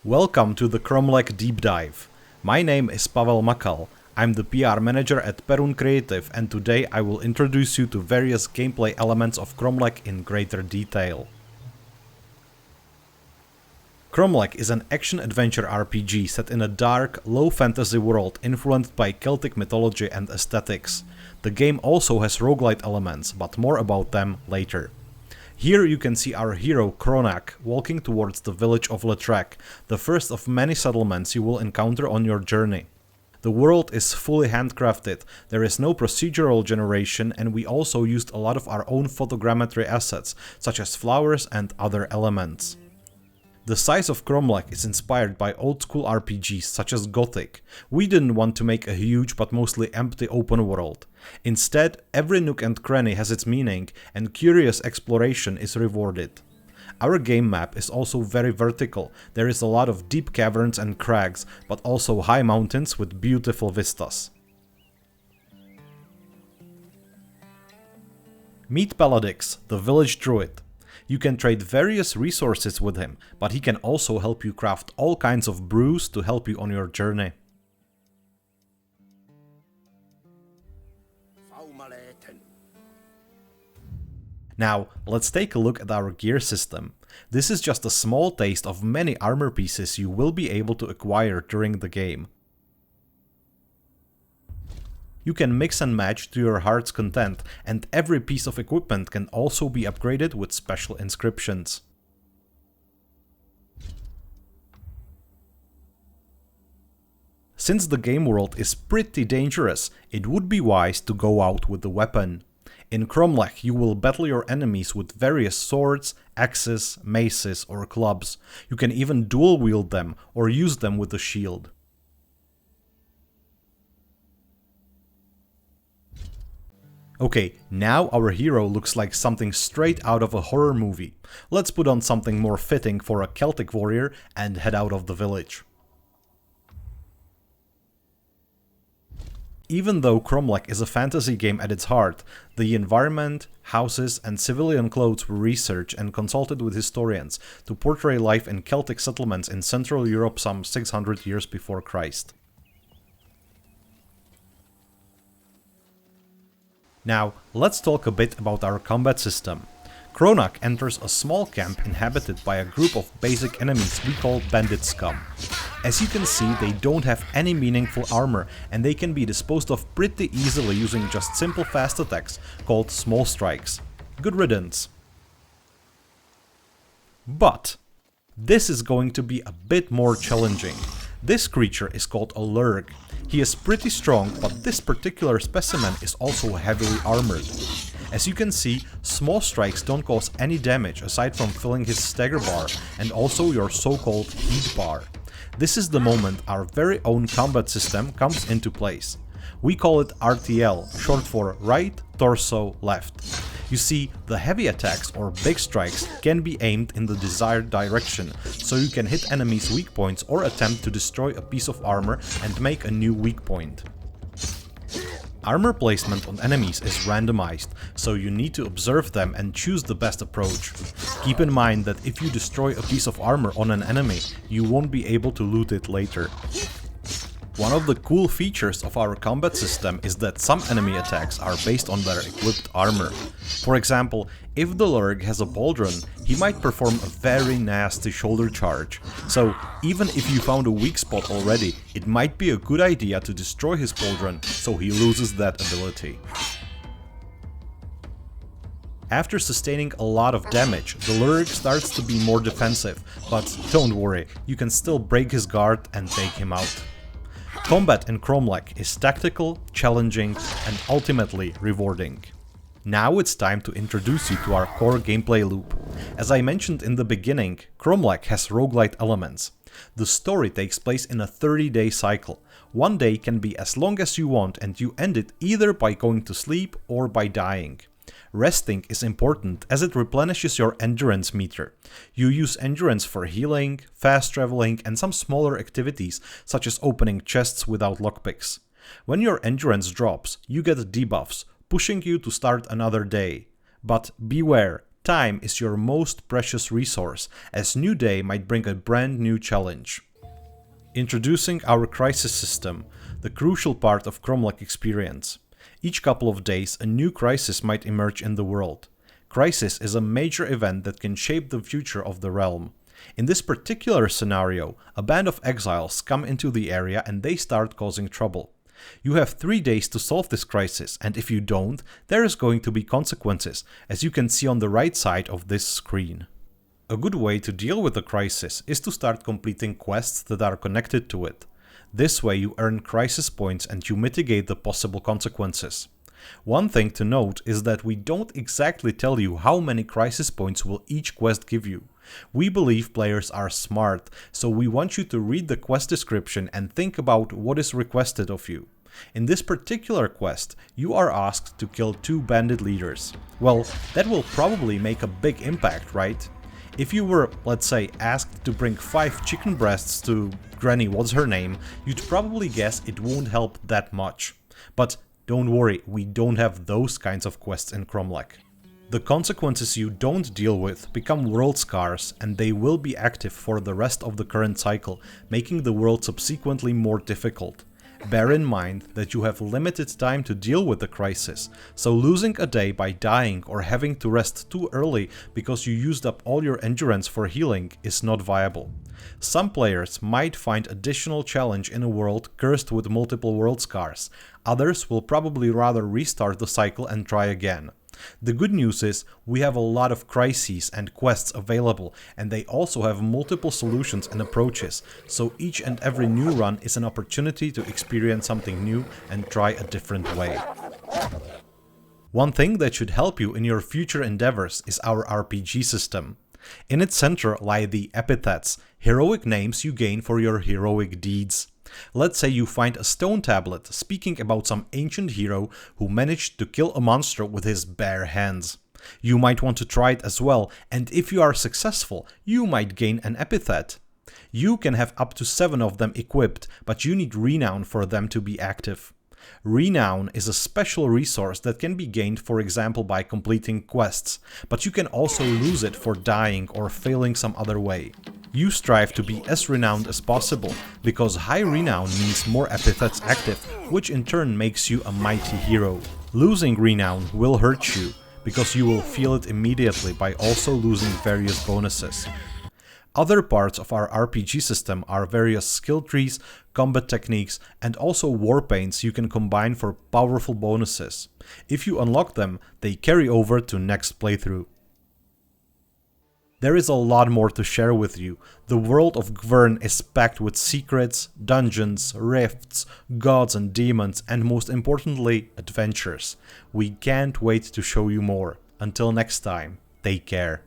Welcome to the Kromlech Deep Dive. My name is Pavel Makal. I'm the PR manager at Perun Creative, and today I will introduce you to various gameplay elements of Kromlech in greater detail. Kromlech is an action-adventure RPG set in a dark, low-fantasy world influenced by Celtic mythology and aesthetics. The game also has roguelite elements, but more about them later. Here you can see our hero Kromlech walking towards the village of Letrek, the first of many settlements you will encounter on your journey. The world is fully handcrafted, there is no procedural generation, and we also used a lot of our own photogrammetry assets, such as flowers and other elements. The size of Kromlech is inspired by old-school RPGs such as Gothic. We didn't want to make a huge but mostly empty open world. Instead, every nook and cranny has its meaning, and curious exploration is rewarded. Our game map is also very vertical. There is a lot of deep caverns and crags, but also high mountains with beautiful vistas. Meet Paladix, the village druid. You can trade various resources with him, but he can also help you craft all kinds of brews to help you on your journey. Now, let's take a look at our gear system. This is just a small taste of many armor pieces you will be able to acquire during the game. You can mix and match to your heart's content, and every piece of equipment can also be upgraded with special inscriptions. Since the game world is pretty dangerous, it would be wise to go out with a weapon. In Kromlech you will battle your enemies with various swords, axes, maces or clubs. You can even dual wield them or use them with a shield. Okay, now our hero looks like something straight out of a horror movie. Let's put on something more fitting for a Celtic warrior and head out of the village. Even though Kromlech is a fantasy game at its heart, the environment, houses and civilian clothes were researched and consulted with historians to portray life in Celtic settlements in Central Europe some 600 years before Christ. Now, let's talk a bit about our combat system. Kromlech enters a small camp inhabited by a group of basic enemies we call bandit scum. As you can see, they don't have any meaningful armor and they can be disposed of pretty easily using just simple fast attacks called small strikes. Good riddance. But this is going to be a bit more challenging. This creature is called a lurg. He is pretty strong, but this particular specimen is also heavily armored. As you can see, small strikes don't cause any damage aside from filling his stagger bar and also your so-called heat bar. This is the moment our very own combat system comes into place. We call it RTL, short for right, torso, left. You see, the heavy attacks or big strikes can be aimed in the desired direction, so you can hit enemies' weak points or attempt to destroy a piece of armor and make a new weak point. Armor placement on enemies is randomized, so you need to observe them and choose the best approach. Keep in mind that if you destroy a piece of armor on an enemy, you won't be able to loot it later. One of the cool features of our combat system is that some enemy attacks are based on their equipped armor. For example, if the lurg has a pauldron, he might perform a very nasty shoulder charge. So even if you found a weak spot already, it might be a good idea to destroy his pauldron so he loses that ability. After sustaining a lot of damage, the lurg starts to be more defensive, but don't worry, you can still break his guard and take him out. Combat in Kromlech is tactical, challenging and ultimately rewarding. Now it's time to introduce you to our core gameplay loop. As I mentioned in the beginning, Kromlech has roguelite elements. The story takes place in a 30-day cycle. One day can be as long as you want and you end it either by going to sleep or by dying. Resting is important as it replenishes your endurance meter. You use endurance for healing, fast traveling and some smaller activities such as opening chests without lockpicks. When your endurance drops, you get debuffs, pushing you to start another day. But beware, Time is your most precious resource, as new day might bring a brand new challenge. Introducing our Crisis system, the crucial part of Kromlech experience. Each couple of days, a new crisis might emerge in the world. Crisis is a major event that can shape the future of the realm. In this particular scenario, a band of exiles come into the area and they start causing trouble. You have 3 days to solve this crisis, and if you don't, there is going to be consequences, as you can see on the right side of this screen. A good way to deal with the crisis is to start completing quests that are connected to it. This way you earn crisis points and you mitigate the possible consequences. One thing to note is that we don't exactly tell you how many crisis points will each quest give you. We believe players are smart, so we want you to read the quest description and think about what is requested of you. In this particular quest, you are asked to kill 2 bandit leaders. Well, that will probably make a big impact, right? If you were, let's say, asked to bring 5 chicken breasts to Granny what's her name, you'd probably guess it won't help that much. But don't worry, we don't have those kinds of quests in Kromlech. The consequences you don't deal with become world scars, and they will be active for the rest of the current cycle, making the world subsequently more difficult. Bear in mind that you have limited time to deal with the crisis, so losing a day by dying or having to rest too early because you used up all your endurance for healing is not viable. Some players might find additional challenge in a world cursed with multiple world scars, others will probably rather restart the cycle and try again. The good news is we have a lot of crises and quests available, and they also have multiple solutions and approaches, so each and every new run is an opportunity to experience something new and try a different way. One thing that should help you in your future endeavors is our RPG system. In its center lie the epithets, heroic names you gain for your heroic deeds. Let's say you find a stone tablet speaking about some ancient hero who managed to kill a monster with his bare hands. You might want to try it as well, and if you are successful, you might gain an epithet. You can have up to 7 of them equipped, but you need renown for them to be active. Renown is a special resource that can be gained, for example, by completing quests, but you can also lose it for dying or failing some other way. You strive to be as renowned as possible, because high renown means more epithets active, which in turn makes you a mighty hero. Losing renown will hurt you, because you will feel it immediately by also losing various bonuses. Other parts of our RPG system are various skill trees, combat techniques, and also war paints you can combine for powerful bonuses. If you unlock them, they carry over to next playthrough. There is a lot more to share with you. The world of Gwern is packed with secrets, dungeons, rifts, gods and demons, and most importantly, adventures. We can't wait to show you more. Until next time, take care.